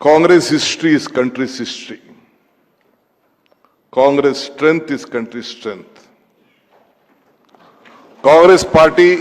Congress history is country's history. Congress strength is country's strength. Congress party,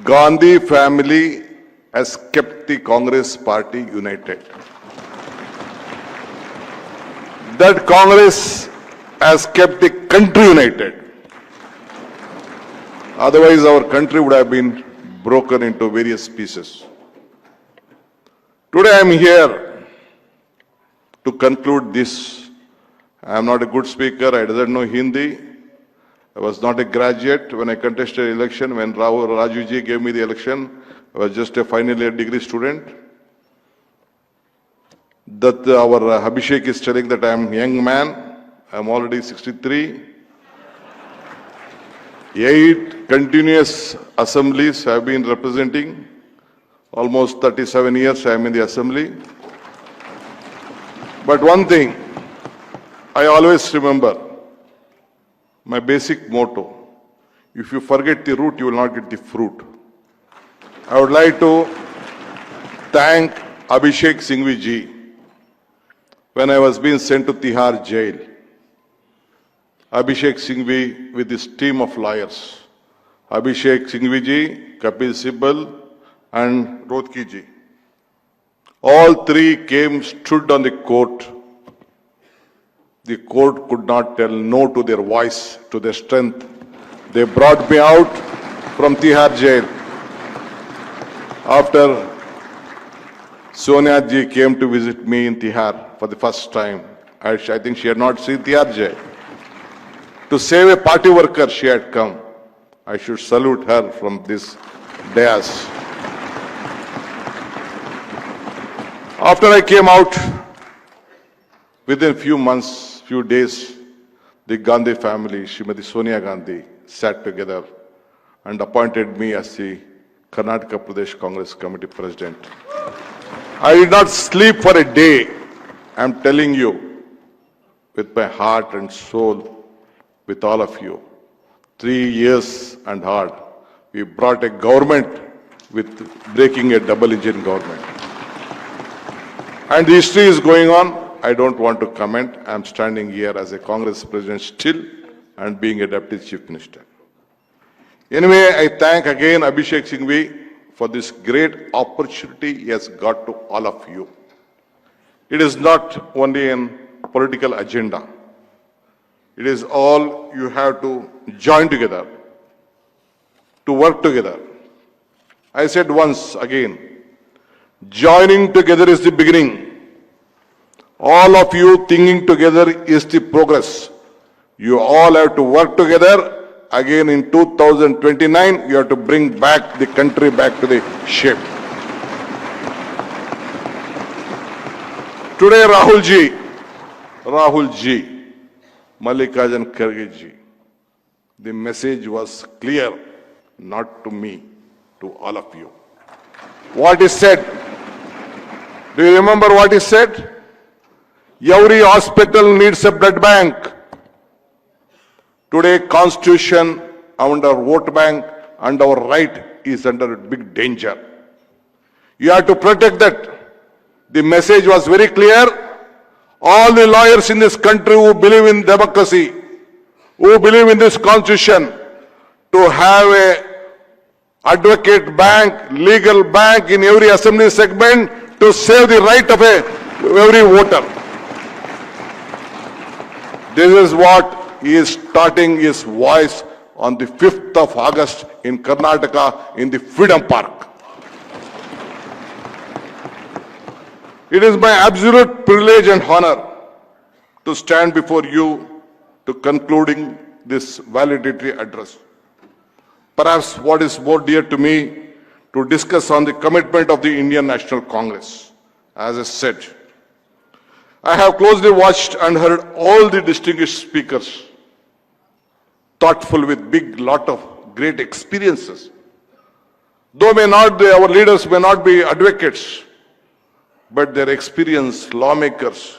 Gandhi family has kept the Congress party united. That Congress has kept the country united. Otherwise, our country would have been broken into various pieces. Today, I am here to conclude this. I am not a good speaker. I didn't know Hindi. I was not a graduate when I contested election. When Rajuji gave me the election, I was just a final year degree student. That our Abhishek is telling that I am a young man. I am already 63. 8 continuous assemblies I have been representing. Almost 37 years I am in the assembly. But one thing, I always remember my basic motto: if you forget the root, you will not get the fruit. I would like to thank Abhishek Singhvi ji when I was being sent to Tihar jail. Abhishek Singhvi with his team of lawyers. Abhishek Singhvi ji, Kapil Sibal and Rothki ji. All three came, stood on the court. The court could not tell no to their voice, to their strength. They brought me out from Tihar jail. After Sonia ji came to visit me in Tihar for the first time, I think she had not seen Tihar jail. To save a party worker, she had come. I should salute her from this dais. After I came out, within few months, few days, the Gandhi family, Srimati Sonia Gandhi, sat together and appointed me as the Karnataka Pradesh Congress Committee President. I did not sleep for a day. I am telling you, with my heart and soul, with all of you. 3 years and hard, we brought a government with breaking a double-engine government. And the history is going on. I don't want to comment. I am standing here as a Congress president still and being a deputy chief minister. Anyway, I thank again Abhishek Singhvi for this great opportunity he has got to all of you. It is not only a political agenda. It is all you have to join together, to work together. I said once again, joining together is the beginning. All of you thinking together is the progress. You all have to work together. Again in 2029, you have to bring back the country back to the shape. Today, Rahul ji, Mallikarjun Kharge ji, the message was clear, not to me, to all of you. What is said? Do you remember what is said? Every hospital needs a blood bank. Today, Constitution, our vote bank, and our right is under big danger. You have to protect that. The message was very clear. All the lawyers in this country who believe in democracy, who believe in this constitution, to have a advocate bank, legal bank in every assembly segment to save the right of every voter. This is what he is starting his voice on the 5th of August in Karnataka in the Freedom Park. It is my absolute privilege and honor to stand before you to concluding this valedictory address. Perhaps what is more dear to me to discuss on the commitment of the Indian National Congress. As I said, I have closely watched and heard all the distinguished speakers, thoughtful with big lot of great experiences. Though our leaders may not be advocates, but their experience, lawmakers,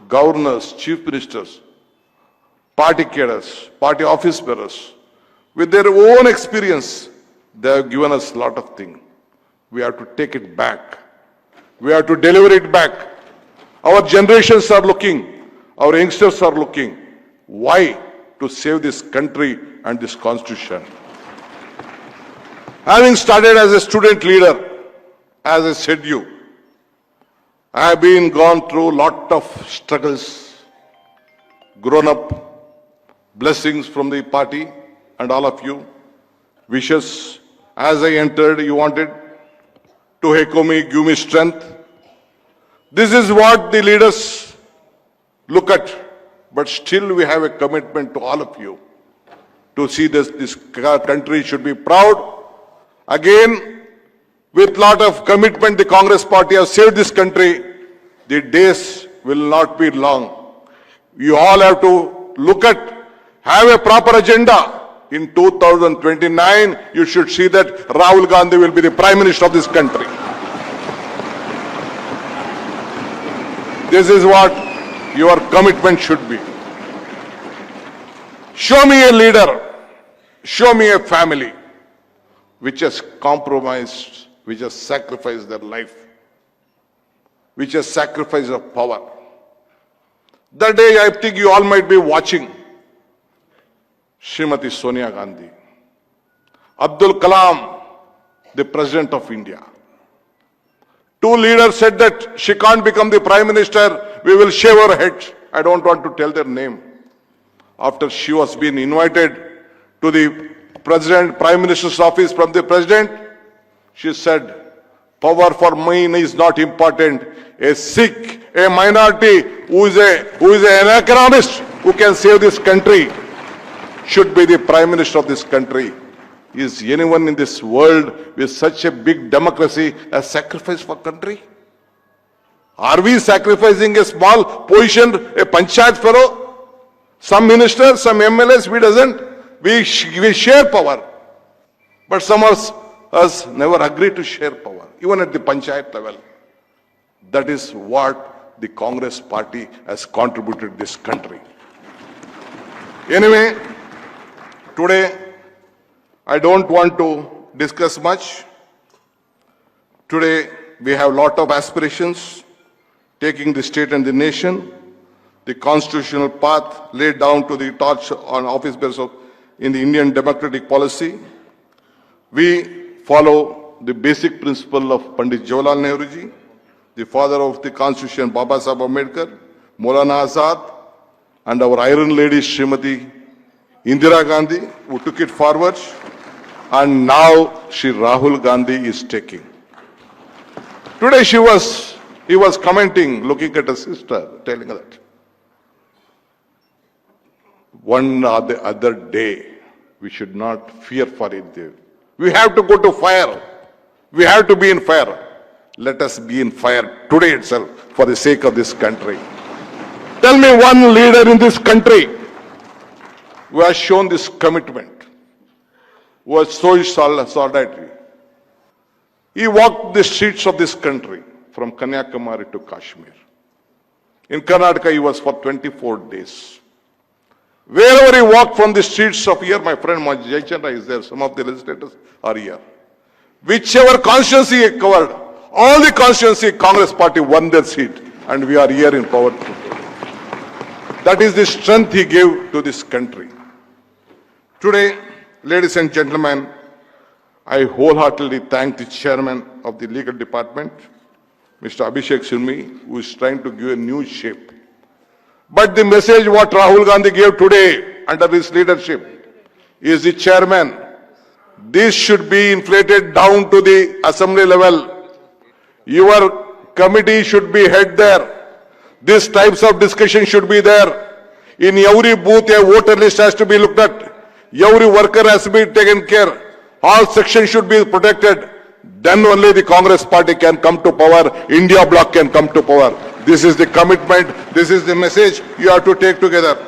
governors, chief ministers, party cadres, party office bearers, with their own experience, they have given us a lot of things. We have to take it back We have to deliver it back. Our generations are looking, our youngsters are looking. Why? To save this country and this constitution. Having started as a student leader, as I said you, I have gone through a lot of struggles, grown up, blessings from the party and all of you, wishes. As I entered, you wanted to echo me, give me strength. This is what the leaders look at, but still we have a commitment to all of you to see this country should be proud. Again, with lot of commitment, the Congress party has saved this country. The days will not be long. You all have to look at, have a proper agenda. In 2029, you should see that Rahul Gandhi will be the Prime Minister of this country. This is what your commitment should be. Show me a leader, show me a family which has compromised, which has sacrificed their life, which has sacrificed their power. That day, I think you all might be watching Srimati Sonia Gandhi, Abdul Kalam, the President of India. Two leaders said that she can't become the Prime Minister, we will shave her head. I don't want to tell their name. After she was being invited to the Prime Minister's office from the President, she said, power for me is not important. A Sikh, a minority who is an economist who can save this country should be the Prime Minister of this country. Is anyone in this world with such a big democracy a sacrifice for country? Are we sacrificing a small position, a panchayat fellow? Some ministers, some MLAs, we doesn't. We share power. But some of us never agree to share power, even at the panchayat level. That is what the Congress party has contributed to this country. Anyway, today, I don't want to discuss much. Today, we have a lot of aspirations, taking the state and the nation, the constitutional path laid down to the torch on office bearers in the Indian democratic policy. We follow the basic principle of Pandit Jawaharlal Nehru ji, the father of the constitution, Baba Saheb Ambedkar, Maulana Azad, and our Iron Lady, Srimati Indira Gandhi, who took it forward, and now Shri Rahul Gandhi is taking. Today he was commenting, looking at a sister, telling her that one or the other day, we should not fear for it. We have to go to fire. We have to be in fire. Let us be in fire today itself for the sake of this country. Tell me one leader in this country who has shown this commitment, who has shown solidarity. He walked the streets of this country from Kanyakumari to Kashmir. In Karnataka, he was for 24 days. Wherever he walked from the streets of here, my friend Jayachandra is there, some of the legislators are here. Whichever constituency he covered, all the constituency, Congress party won their seat, and we are here in power today. That is the strength he gave to this country. Today, ladies and gentlemen, I wholeheartedly thank the chairman of the legal department, Mr. Abhishek Singhvi, who is trying to give a new shape. But the message what Rahul Gandhi gave today under his leadership is the chairman. This should be inflated down to the assembly level. Your committee should be head there. These types of discussion should be there. In every booth, a voter list has to be looked at. Every worker has to be taken care. All sections should be protected. Then only the Congress party can come to power. India bloc can come to power. This is the commitment. This is the message you have to take together.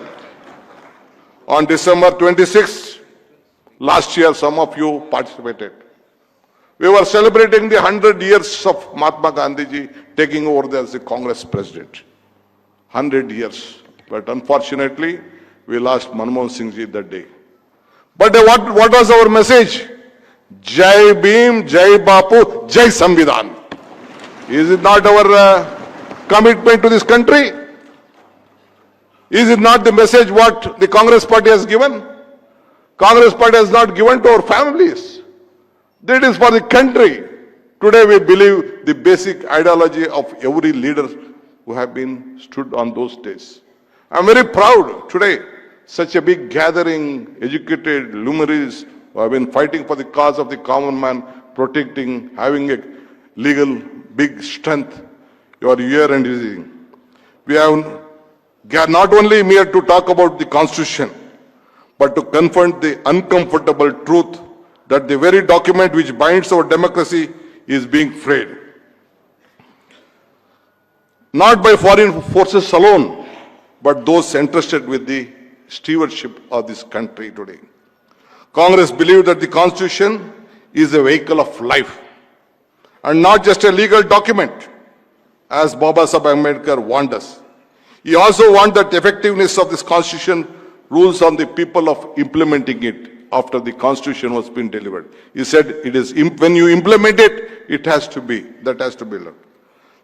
On December 26th, last year, some of you participated. We were celebrating the 100 years of Mahatma Gandhi ji taking over there as the Congress president. 100 years. But unfortunately, we lost Manmohan Singh ji that day. But what was our message? Jai Bhim, Jai Bapu, Jai Samvidhan. Is it not our commitment to this country? Is it not the message what the Congress party has given? Congress party has not given to our families. That is for the country. Today we believe the basic ideology of every leader who have been stood on those days. I'm very proud today, such a big gathering, educated luminaries who have been fighting for the cause of the common man, protecting, having a legal big strength. You are here and visiting. We have not only mere to talk about the Constitution, but to confront the uncomfortable truth that the very document which binds our democracy is being frayed. Not by foreign forces alone, but those entrusted with the stewardship of this country today. Congress believes that the Constitution is a vehicle of life and not just a legal document, as Baba Saheb Ambedkar warned us. He also warned that the effectiveness of this Constitution rules on the people of implementing it after the Constitution was been delivered. He said, it is when you implement it, it has to be, that has to be learned.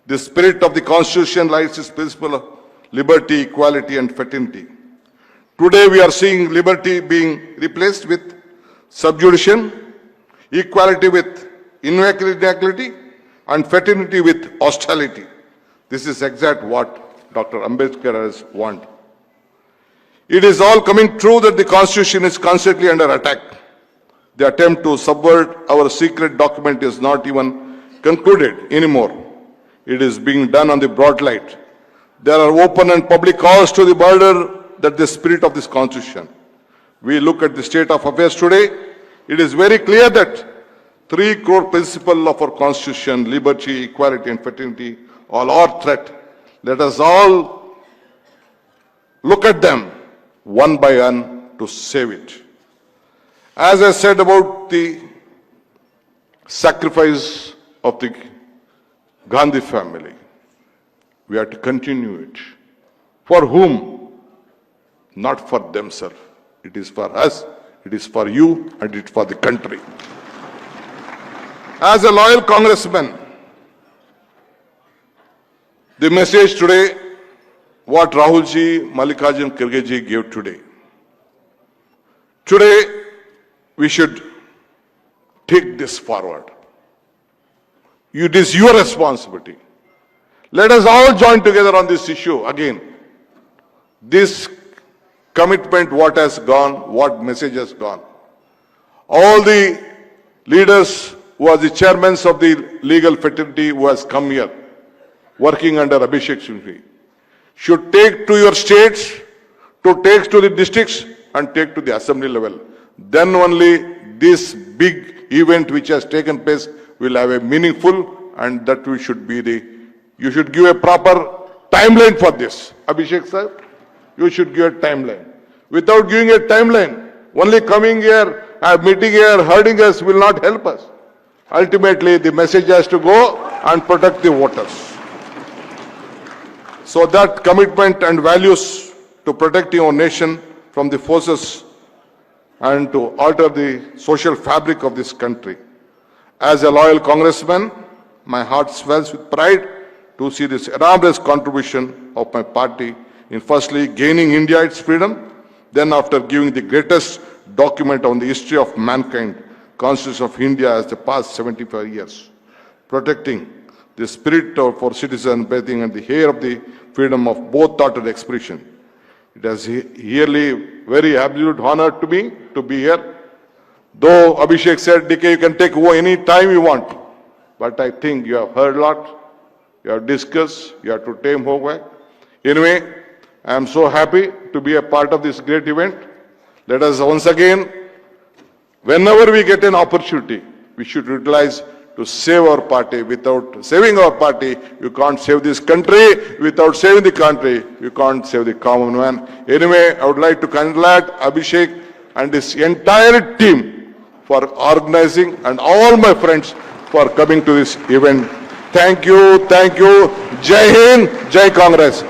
The spirit of the Constitution lies in principle of liberty, equality and fraternity. Today we are seeing liberty being replaced with subjudiction, equality with inequality and fraternity with hostility. This is exact what Dr. Ambedkar has warned. It is all coming true that the Constitution is constantly under attack. The attempt to subvert our secret document is not even concluded anymore. It is being done on the broad light. There are open and public calls to the border that the spirit of this Constitution. We look at the state of affairs today, it is very clear that three core principles of our Constitution, liberty, equality and fraternity, all are threat. Let us all look at them one by one to save it. As I said about the sacrifice of the Gandhi family, we have to continue it. For whom? Not for themselves. It is for us, it is for you, and it is for the country. As a loyal congressman, the message today, what Rahulji, Mallikarjun Kharge gave today. Today, we should take this forward. It is your responsibility. Let us all join together on this issue again. This commitment, what has gone, what message has gone. All the leaders who are the chairmen of the legal fraternity who has come here, working under Abhishek Singhvi, should take to your states, to take to the districts and take to the assembly level. Then only this big event which has taken place will have a meaningful, and that we should be you should give a proper timeline for this. Abhishek sir, you should give a timeline. Without giving a timeline, only coming here, meeting here, hurting us will not help us. Ultimately, the message has to go and protect the voters. So that commitment and values to protecting our nation from the forces and to alter the social fabric of this country. As a loyal congressman, my heart swells with pride to see this enormous contribution of my party in firstly gaining India its freedom, then after giving the greatest document on the history of mankind, Constitution of India as the past 75 years, protecting the spirit of our citizens, bathing and the hair of the freedom of both thought and expression. It is really very absolute honor to me to be here. Though Abhishek said, DK, you can take any time you want. But I think you have heard a lot, you have discussed, you have to take homework. Anyway, I am so happy to be a part of this great event. Let us once again, whenever we get an opportunity, we should utilize to save our party. Without saving our party, you can't save this country. Without saving the country, you can't save the common man. Anyway, I would like to congratulate Abhishek and his entire team for organizing and all my friends for coming to this event. Thank you, thank you. Jai Hind, Jai Congress.